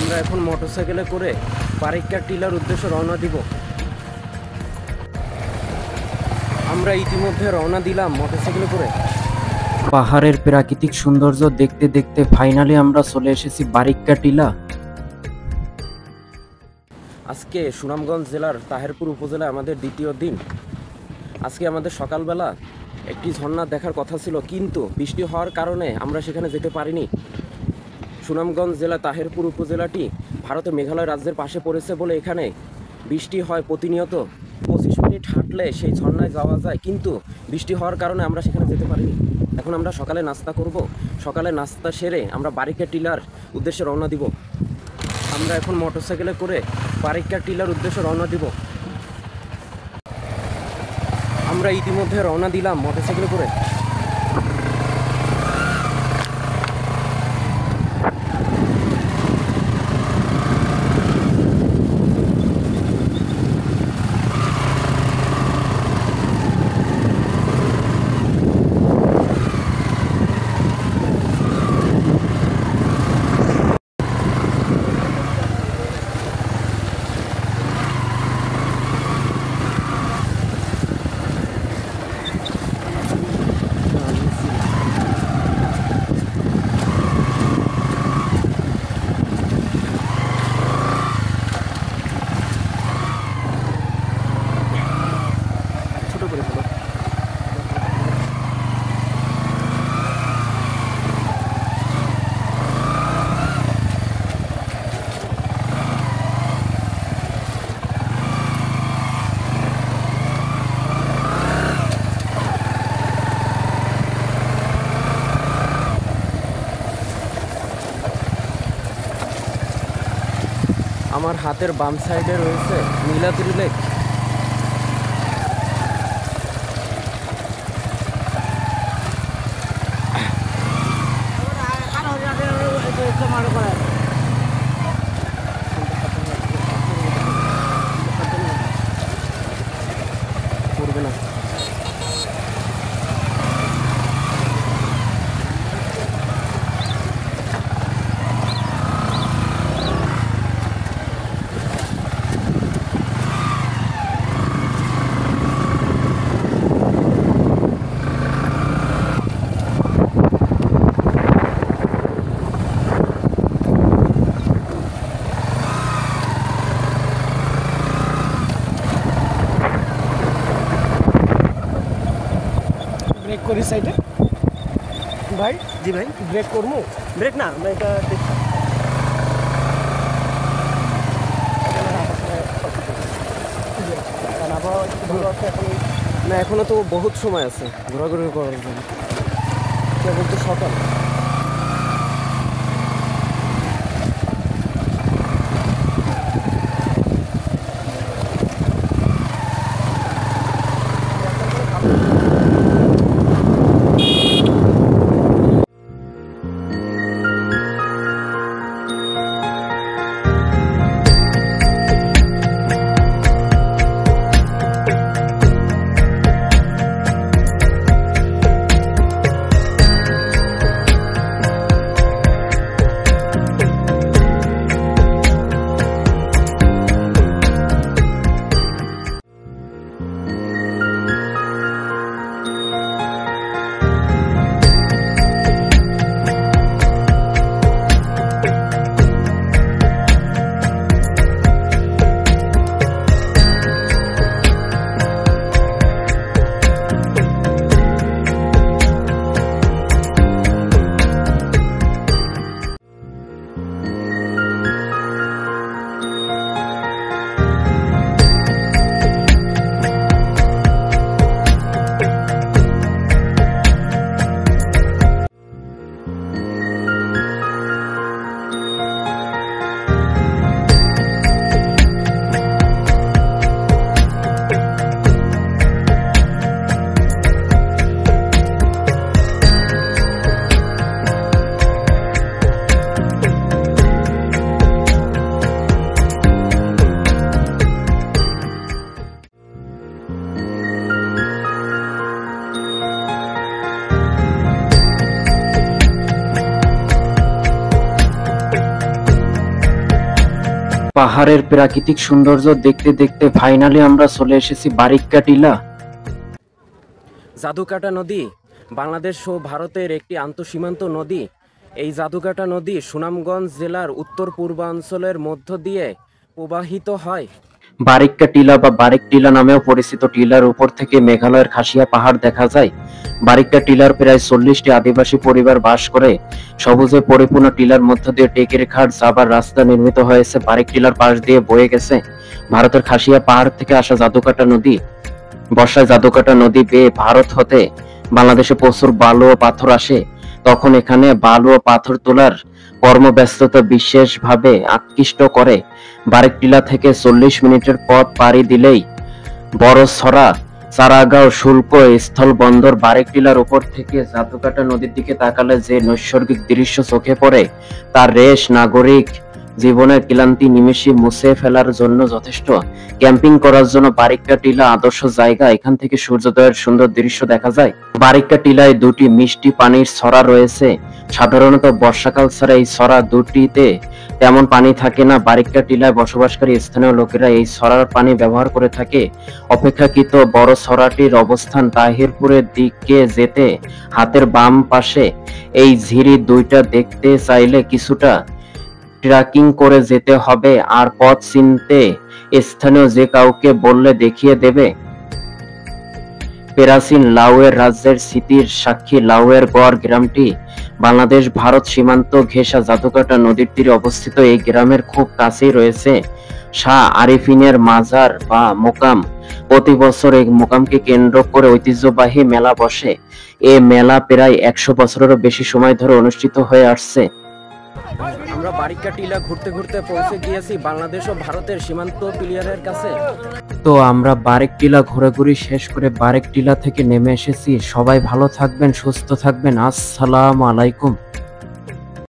আমরা এখন মোটরসাইকেলে করে বারিক্কা টিলার উদ্দেশ্যে রওনা দিব। আমরা ইতিমধ্যে রওনা দিলাম মোটরসাইকেলে করে। পাহাড়ের প্রাকৃতিক সৌন্দর্য দেখতে দেখতে ফাইনালি আমরা চলে এসেছি বারিক্কা টিলা। আজকে সুনামগঞ্জ জেলার তাহেরপুর উপজেলায় আমাদের দ্বিতীয় দিন। আজকে আমাদের সকালবেলা একটি ঝর্ণা দেখার কথা ছিল, কিন্তু বৃষ্টি হওয়ার কারণে আমরা সেখানে যেতে পারিনি। সুনামগঞ্জ জেলা তাহেরপুর উপজেলাটি ভারতের মেঘালয় রাজ্যের পাশে পড়েছে বলে এখানে বৃষ্টি হয় প্রতিনিয়ত। 25 মিনিট হাঁটলে সেই ঝর্ণায় যাওয়া যায়, কিন্তু বৃষ্টি হওয়ার কারণে আমরা সেখানে যেতে পারিনি। এখন আমরা সকালে নাস্তা করব। সকালে নাস্তা সেরে আমরা বারিক্কা টিলার উদ্দেশ্যে রওনা দিব। আমরা এখন মোটরসাইকেলে করে বারিক্কা টিলার উদ্দেশ্যে রওনা দিব। আমরা ইতিমধ্যে রওনা দিলাম মোটরসাইকেলে করে। আমার হাতের বাম সাইডে রয়েছে নীলাদ্রি লেক। করবে না। ব্রেক করি সাইডে ভাই। জি ভাই, ব্রেক করবো? ব্রেক না, আমরা এটা না, এখনো তো বহুত সময় আছে ঘোরাঘুরি করার জন্য। কেবল তো সকাল। পাহাড়ের প্রাকৃতিক সৌন্দর্য দেখতে দেখতে ফাইনালি আমরা চলে এসেছি বারিক্কা টিলা। জাদুকাটা নদী বাংলাদেশ ও ভারতের একটি আন্তঃসীমান্ত নদী। এই জাদুকাটা নদী সুনামগঞ্জ জেলার উত্তর পূর্বাঞ্চলের মধ্য দিয়ে প্রবাহিত হয়। বারিক্কা টিলা বা বারিক টিলা নামেও পরিচিত টিলার উপর থেকে মেঘালয়ের খাসিয়া পাহাড় দেখা যায়। বারিক্কা টিলার প্রায় 40টি আদিবাসী পরিবার বাস করে। সবুজে পরিপূর্ণ টিলার মধ্য দিয়ে টেকের ঘাট যাবার রাস্তা নির্মিত হয়েছে। বারিক টিলার পাশ দিয়ে বয়ে গেছে ভারতের খাসিয়া পাহাড় থেকে আসা জাদুকাটা নদী। বর্ষায় জাদুকাটা নদী বেয়ে ভারত হতে বাংলাদেশে প্রচুর বালু ও পাথর আসে। তখন এখানে বালু ও পাথর তোলার কর্মব্যস্ততা বিশেষভাবে আকৃষ্ট করে। বারিক টিলা থেকে 40 মিনিটের পথ পাড়ি দিলেই বড়ছড়া চারাগাঁও শুল্ক স্থল বন্দর। বারিক টিলার উপর থেকে জাদুকাটা নদীর দিকে তাকালে যে নৈসর্গিক দৃশ্য চোখে পড়ে তার রেশ নাগরিক জীবনের ক্লান্তি নিমেষে মুছে ফেলার জন্য যথেষ্ট। ক্যাম্পিং করার জন্য বারিক্কা টিলা আদর্শ জায়গা। এখান থেকে সূর্যোদয়ের সুন্দর দৃশ্য দেখা যায়। বারিক্কা টিলায় দুটি মিষ্টি পানির ছড়া রয়েছে। সাধারণত বর্ষাকাল ছাড়া এই ছড়া দুটিতে তেমন পানি থাকে না। বারিক্কা টিলায় বসবাসকারী স্থানীয় লোকেরা এই ছড়ার পানি ব্যবহার করে থাকে। অপেক্ষাকৃত বড় ছড়াটির অবস্থান তাহিরপুরের দিকে যেতে হাতের বাম পাশে। এই ঝিরি দুইটা দেখতে চাইলে কিছুটা ট্রেকিং করে যেতে হবে, আর পথ চিনতে স্থানীয় যে কাউকে বললে দেখিয়ে দেবে। প্রাচীন লাউয়ের রাজ্যের স্মৃতির সাক্ষী লাউয়ের গড় গ্রামটি বাংলাদেশ ভারত সীমান্ত ঘেঁষা জাদুকাটা নদীর তীরে অবস্থিত। এই গ্রামের খুব কাছেই রয়েছে শাহ আরিফিনের মাজার বা মোকাম। প্রতি বছর এই মোকামকে কেন্দ্র করে ঐতিহ্যবাহী মেলা বসে। এই মেলা প্রায় 100 বছরেরও বেশি সময় ধরে অনুষ্ঠিত হয়ে আসছে। আমরা বারিক্কা টিলা ঘুরতে ঘুরতে পৌঁছে গিয়েছি বাংলাদেশ ও ভারতের সীমান্ত পিলিয়ারের কাছে। তো আমরা বারিক টিলা ঘোরাঘুরি শেষ করে বারিক টিলা থেকে নেমে এসেছি। সবাই ভালো থাকবেন, সুস্থ থাকবেন। আসসালামু আলাইকুম।